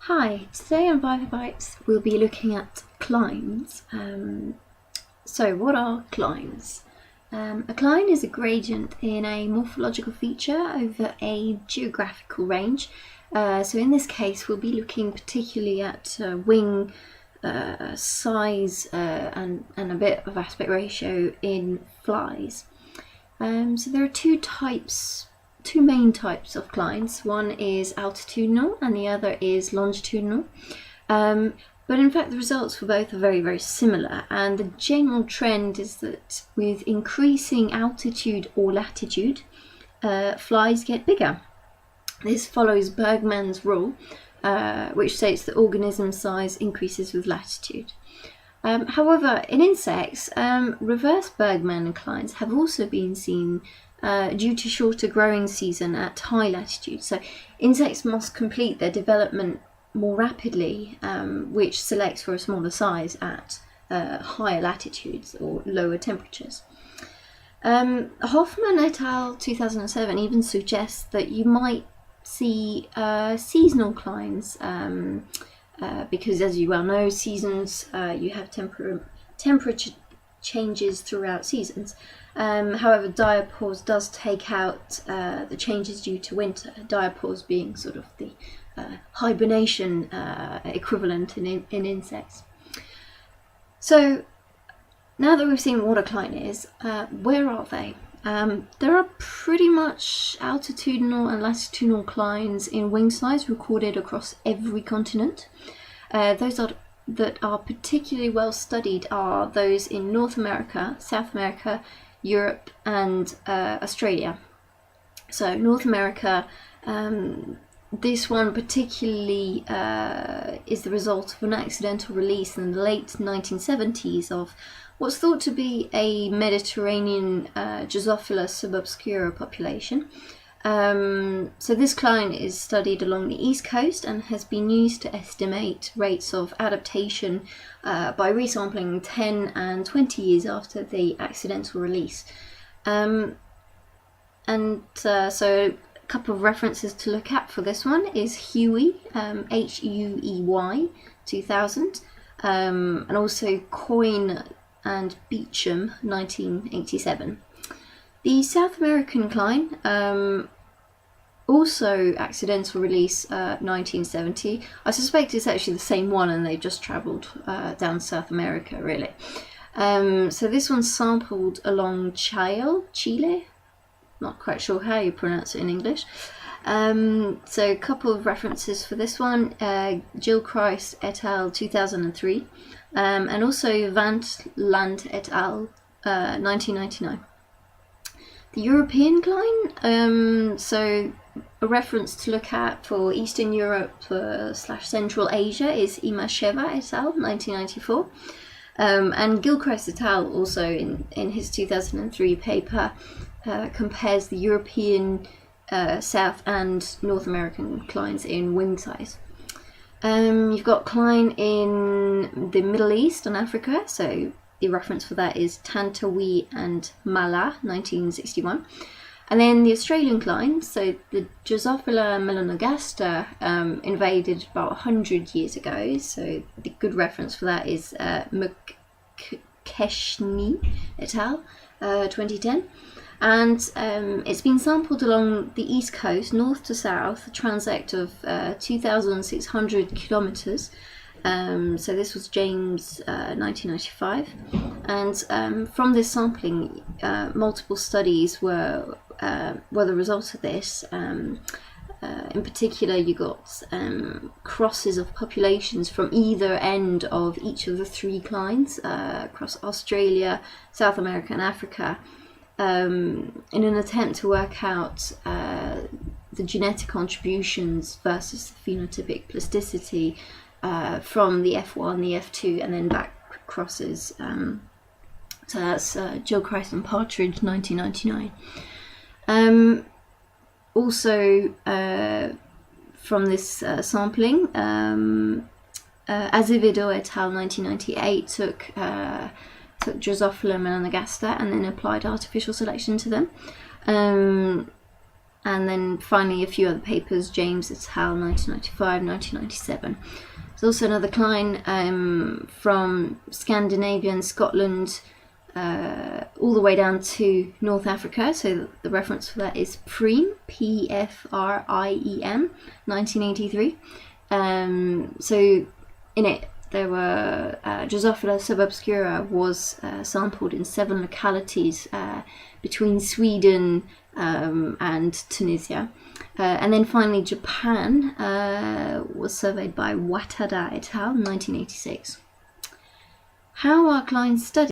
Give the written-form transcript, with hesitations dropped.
Hi, today on Viva Bites we'll be looking at clines. So what are clines? A cline is a gradient in a morphological feature over a geographical range. So in this case we'll be looking particularly at wing size and a bit of aspect ratio in flies. So there are two main types of clines. One is altitudinal and the other is longitudinal. But in fact the results for both are very, very similar, and the general trend is that with increasing altitude or latitude, flies get bigger. This follows Bergmann's rule, which states that organism size increases with latitude. However, in insects, reverse Bergmann clines have also been seen due to shorter growing season at high latitude. So insects must complete their development more rapidly, which selects for a smaller size at higher latitudes or lower temperatures. Hoffman et al. 2007 even suggests that you might see seasonal clines, because as you well know, seasons, you have temperature changes throughout seasons. However, diapause does take out the changes due to winter, diapause being sort of the hibernation equivalent in insects. So now that we've seen what a cline is, where are they? There are pretty much altitudinal and latitudinal clines in wing size recorded across every continent. Those that are particularly well studied are those in North America, South America, Europe and Australia. So North America, this one particularly is the result of an accidental release in the late 1970s of what's thought to be a Mediterranean Drosophila subobscura population. So this cline is studied along the east coast and has been used to estimate rates of adaptation by resampling 10 and 20 years after the accidental release. So a couple of references to look at for this one is Huey, Huey 2000, and also Coyne and Beecham 1987. The South American cline, also accidental release 1970. I suspect it's actually the same one and they've just travelled down South America really. So this one's sampled along Chile, not quite sure how you pronounce it in English. So a couple of references for this one, Gilchrist et al. 2003, and also Van Land et al. 1999. The European cline, so a reference to look at for Eastern Europe / Central Asia is Imasheva et al. 1994, and Gilchrist et al. Also in his 2003 paper compares the European, South and North American clines in wing size. You've got cline in the Middle East and Africa, so the reference for that is Tantawi and Mala, 1961. And then the Australian cline, so the Drosophila melanogaster invaded about 100 years ago, so the good reference for that is McKechnie et al., 2010. And it's been sampled along the east coast, north to south, a transect of 2,600 kilometres. So this was James 1995, and from this sampling, multiple studies were the result of this. In particular, you got crosses of populations from either end of each of the three clines across Australia, South America, and Africa, in an attempt to work out the genetic contributions versus the phenotypic plasticity from the F1, the F2, and then back crosses. So that's Gilchrist and Partridge, 1999. Also, from this sampling, Azevedo et al. 1998 took Drosophila melanogaster and then applied artificial selection to them. And then finally a few other papers, James et al. 1995, 1997. There's also another Cline from Scandinavia and Scotland all the way down to North Africa. So the reference for that is Priem, P-F-R-I-E-M, 1983. So in it there were Drosophila subobscura was sampled in 7 localities between Sweden and Tunisia. And then finally Japan was surveyed by Watada et al. 1986. How are Clines studied?